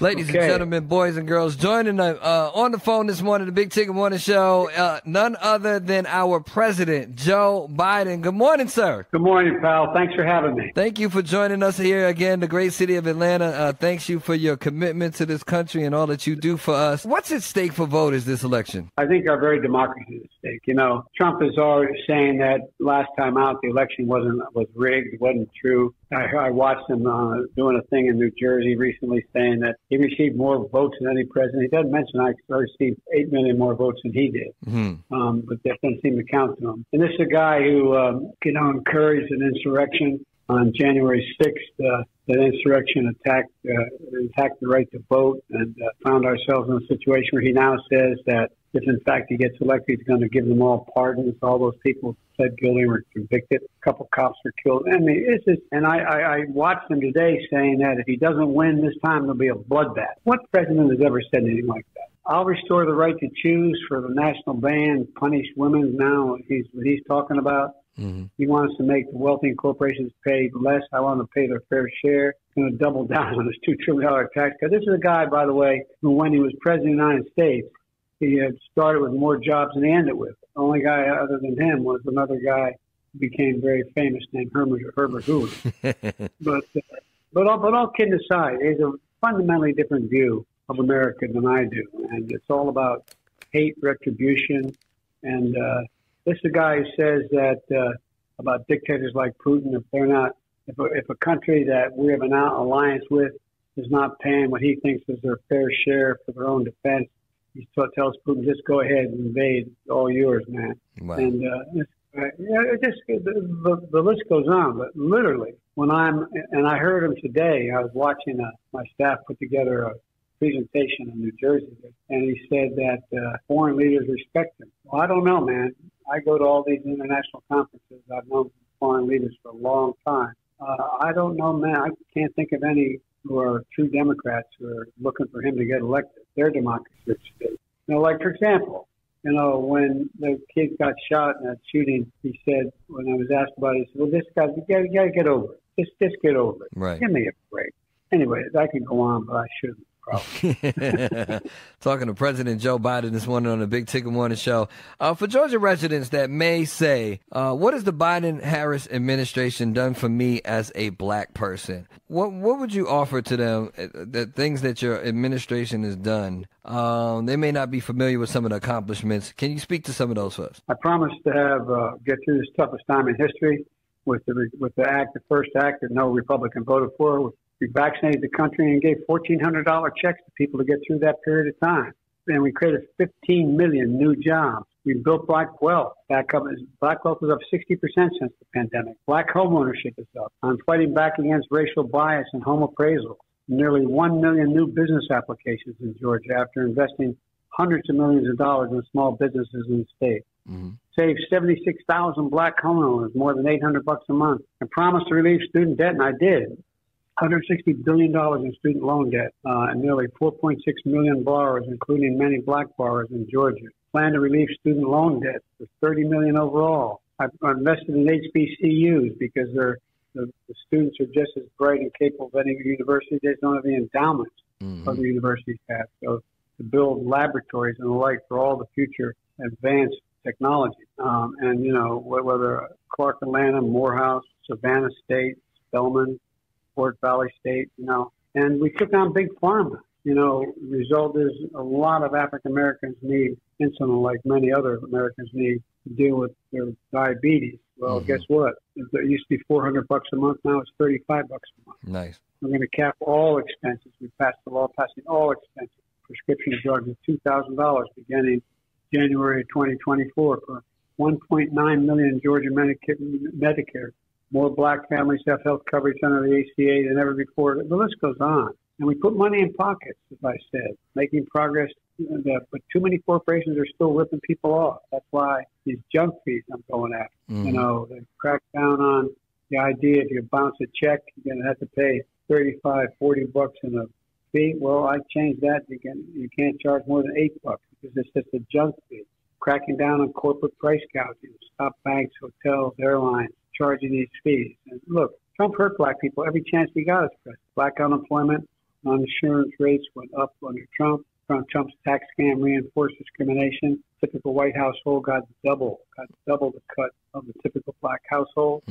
Ladies and gentlemen, boys and girls, joining on the phone this morning, the Big Ticket Morning Show, none other than our president, Joe Biden. Good morning, sir. Good morning, pal. Thanks for having me. Thank you for joining us here again, the great city of Atlanta. Thanks you for your commitment to this country and all that you do for us. What's at stake for voters this election? I think our very democracy is at stake. You know, Trump is already saying that last time out the election was rigged, it wasn't true. I watched him doing a thing in New Jersey recently saying that he received more votes than any president. He doesn't mention I received 8 million more votes than he did, but that doesn't seem to count to him. And this is a guy who, encouraged an insurrection on January 6th. That insurrection attacked the right to vote, and found ourselves in a situation where he now says that if in fact he gets elected, he's going to give them all pardons. All those people pled guilty were convicted. A couple cops were killed. I mean, it's just, and I watched him today saying that if he doesn't win this time, there'll be a bloodbath. What president has ever said anything like that? I'll restore the right to choose for the national ban, punish women. Now what he's talking about. Mm-hmm. He wants to make the wealthy corporations pay less. I want them to pay their fair share. He's going to double down on his $2 trillion tax cut. This is a guy, by the way, who when he was president of the United States, he had started with more jobs than he ended with. The only guy other than him was another guy who became very famous named Herbert Hoover. but all kidding aside, he has a fundamentally different view of America than I do. And it's all about hate, retribution, and this is a guy who says that about dictators like Putin, if a country that we have an alliance with is not paying what he thinks is their fair share for their own defense, he tells Putin, just go ahead and invade, it's all yours, man. Wow. And the list goes on. But literally, and I heard him today, I was watching my staff put together a presentation in New Jersey, and he said that foreign leaders respect him. Well, I don't know, man. I go to all these international conferences. I've known foreign leaders for a long time. I don't know, man. I can't think of any who are true Democrats who are looking for him to get elected. Their democracy is at stake. Like, for example, when the kid got shot in that shooting, he said, when I was asked about it, he said, well, this guy, you got to get over it. Just get over it. Right. Give me a break. Anyway, I could go on, but I shouldn't. Talking to President Joe Biden this morning on the Big Ticket Morning Show. For Georgia residents that may say, what has the Biden-Harris administration done for me as a black person? What would you offer to them, the things that your administration has done? They may not be familiar with some of the accomplishments. Can you speak to some of those first? I promise to have get through this toughest time in history with the first act that no Republican voted for. We vaccinated the country and gave $1,400 checks to people to get through that period of time. And we created 15 million new jobs. We built black wealth back up. Black wealth is up 60% since the pandemic. Black home ownership is up. I'm fighting back against racial bias and home appraisal. Nearly 1 million new business applications in Georgia after investing hundreds of millions of dollars in small businesses in the state. Mm-hmm. Saved 76,000 black homeowners more than $800 a month. And promised to relieve student debt, and I did. $160 billion in student loan debt, and nearly 4.6 million borrowers, including many black borrowers in Georgia. Plan to relieve student loan debt for $30 million overall. I've invested in HBCUs because the students are just as bright and capable of any university. They don't have the endowments other universities have. So to build laboratories and the like for all the future advanced technology. Whether Clark Atlanta, Morehouse, Savannah State, Spelman, Fort Valley State, and we took on big pharma. The result is a lot of African Americans need insulin like many other Americans need to deal with their diabetes. Well, guess what? It used to be $400 a month. Now it's $35 a month. Nice. We're going to cap all expenses. We passed the law passing all expenses. Prescription drugs at $2,000 beginning January of 2024 for 1.9 million Georgia Medicare. More black families have health coverage under the ACA than ever before. The list goes on. And we put money in pockets, as I said, making progress. But too many corporations are still ripping people off. That's why these junk fees I'm going after. They crack down on the idea if you bounce a check, you're going to have to pay $35, $40 in a fee. Well, I changed that. You can't charge more than $8 because it's just a junk fee. Cracking down on corporate price gouging. Stop banks, hotels, airlines charging these fees. And look, Trump hurt black people every chance he got as president. Black unemployment Non-insurance rates went up under Trump. Trump's tax scam reinforced discrimination. Typical white household got double the cut of the typical black household.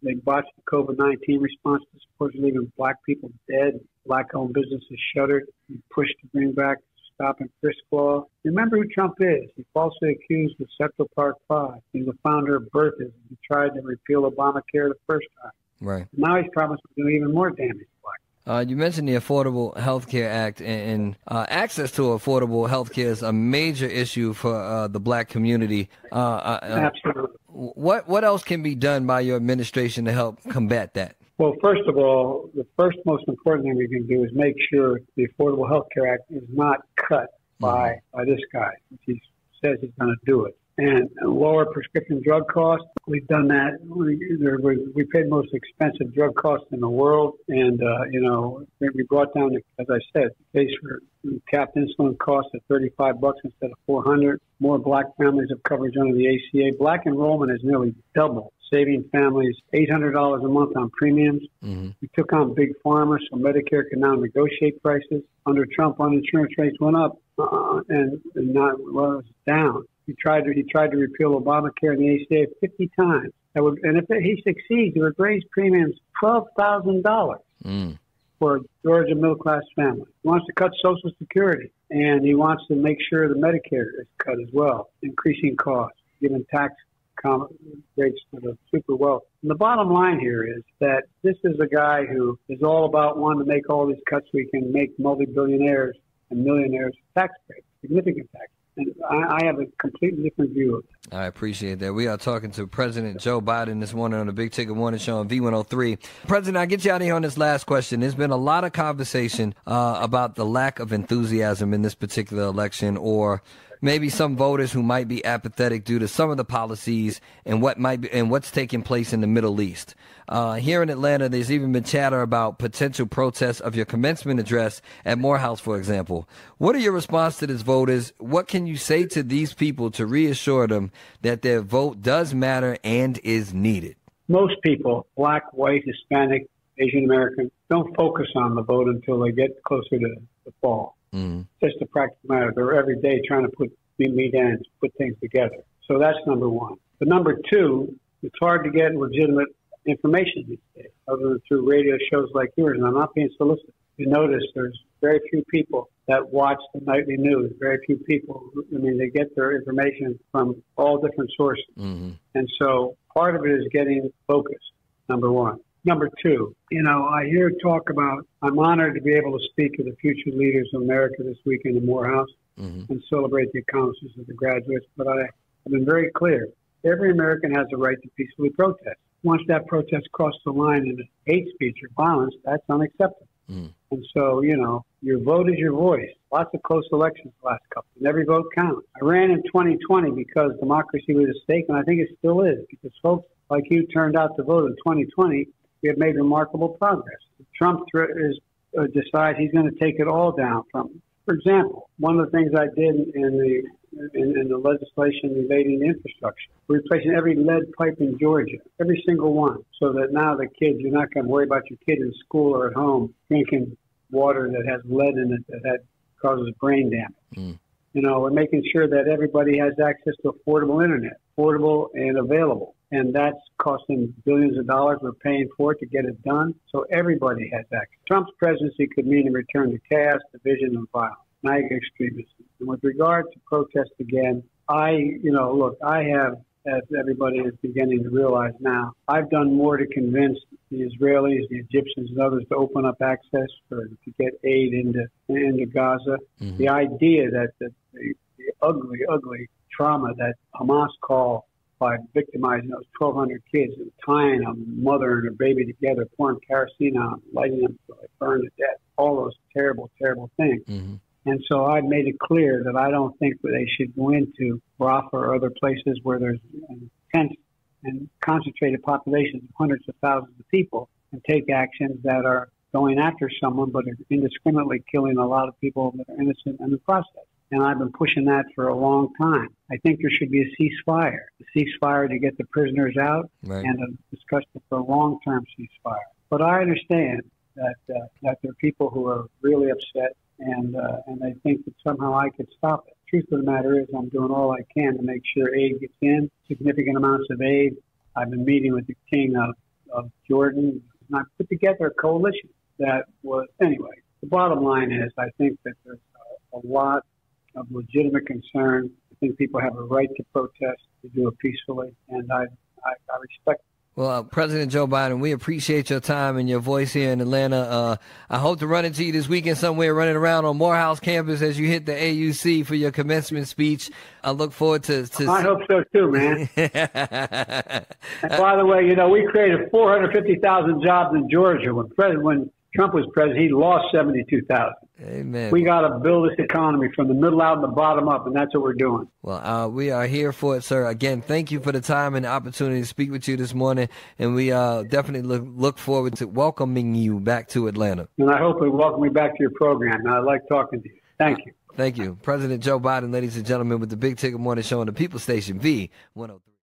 They botched the COVID-19 response to supposedly leaving black people dead. Black-owned businesses shuttered. He pushed to bring back stop and frisk law. Remember who Trump is. He falsely accused of Central Park 5. He's the founder of birthers. He tried to repeal Obamacare the first time. Right. Now he's promised to do even more damage to black. You mentioned the Affordable Health Care Act, and access to affordable health care is a major issue for the black community. Absolutely. What else can be done by your administration to help combat that? Well, first of all, the first most important thing we can do is make sure the Affordable Health Care Act is not cut by this guy, which he says he's going to do it. And lower prescription drug costs. We've done that. We pay the most expensive drug costs in the world. And, we brought down, as I said, the case for capped insulin costs at $35 instead of $400. More black families have coverage under the ACA. Black enrollment has nearly doubled, saving families $800 a month on premiums. We took on big pharma, so Medicare can now negotiate prices. Under Trump, uninsurance rates went up and not was down. He tried to repeal Obamacare and the ACA 50 times. And if he succeeds, it would raise premiums $12,000 for a Georgia middle-class family. He wants to cut Social Security, and he wants to make sure the Medicare is cut as well, increasing costs, giving tax rates to the super wealthy. And the bottom line here is that this is a guy who is all about wanting to make all these cuts so he can make multi-billionaires and millionaires tax breaks, significant tax. And I have a completely different view of it. I appreciate that. We are talking to President Joe Biden this morning on the Big Ticket Morning Show on V-103. President, I'll get you out of here on this last question. There's been a lot of conversation about the lack of enthusiasm in this particular election, or maybe some voters who might be apathetic due to some of the policies and what's taking place in the Middle East. Here in Atlanta, there's even been chatter about potential protests of your commencement address at Morehouse, for example. What are your response to this, voters? What can you say to these people to reassure them that their vote does matter and is needed? Most people, black, white, Hispanic, Asian American, don't focus on the vote until they get closer to the fall. Just a practical matter. They're every day trying to meet ends, put things together. So that's number one. But number two, it's hard to get legitimate information these days, other than through radio shows like yours. And I'm not being solicited. You notice there's very few people that watch the nightly news. Very few people. They get their information from all different sources. And so part of it is getting focused, number one. Number two, I hear talk about, I'm honored to be able to speak to the future leaders of America this weekend in Morehouse and celebrate the accomplishments of the graduates. But I've been very clear. Every American has a right to peacefully protest. Once that protest crosses the line into hate speech or violence, that's unacceptable. And so, your vote is your voice. Lots of close elections the last couple, and every vote counts. I ran in 2020 because democracy was at stake, and I think it still is, because folks like you turned out to vote in 2020. We have made remarkable progress. Trump decides he's going to take it all down from him. For example, one of the things I did in the legislation relating to infrastructure, we're replacing every lead pipe in Georgia, every single one, so that now the kids, you're not going to worry about your kid in school or at home drinking water that has lead in it that causes brain damage. We're making sure that everybody has access to affordable internet, affordable and available. And that's costing billions of dollars. We're paying for it to get it done. So everybody has access. Trump's presidency could mean a return to chaos, division, and violence, MAGA extremism. And with regard to protest again, I have, as everybody is beginning to realize now, I've done more to convince the Israelis, the Egyptians, and others to open up access to get aid into Gaza. The idea that the ugly, ugly trauma that Hamas call by victimizing those 1,200 kids and tying a mother and her baby together, pouring kerosene on them, lighting them until they burn to death, all those terrible, terrible things. And so I've made it clear that I don't think that they should go into Rafah or other places where there's intense and concentrated populations of hundreds of thousands of people and take actions that are going after someone but are indiscriminately killing a lot of people that are innocent in the process. And I've been pushing that for a long time. I think there should be a ceasefire to get the prisoners out, and a discussion for a long-term ceasefire. But I understand that there are people who are really upset, and they think that somehow I could stop it. Truth of the matter is, I'm doing all I can to make sure aid gets in, significant amounts of aid. I've been meeting with the King of Jordan, and I put together a coalition that was, anyway, the bottom line is I think that there's a lot of legitimate concern. I think people have a right to protest, to do it peacefully, and I respect. Well, President Joe Biden, we appreciate your time and your voice here in Atlanta. I hope to run into you this weekend somewhere running around on Morehouse campus as you hit the AUC for your commencement speech. I look forward to I hope so too, man. And by the way, we created 450,000 jobs in Georgia. When Trump was president, he lost 72,000. Amen. We got to build this economy from the middle out and the bottom up, and that's what we're doing. Well, we are here for it, sir. Again, thank you for the time and the opportunity to speak with you this morning, and we definitely look forward to welcoming you back to Atlanta. And I hope we welcome you back to your program. I like talking to you. Thank you. Thank you. President Joe Biden, ladies and gentlemen, with the Big Ticket Morning Show on the People Station, V-103.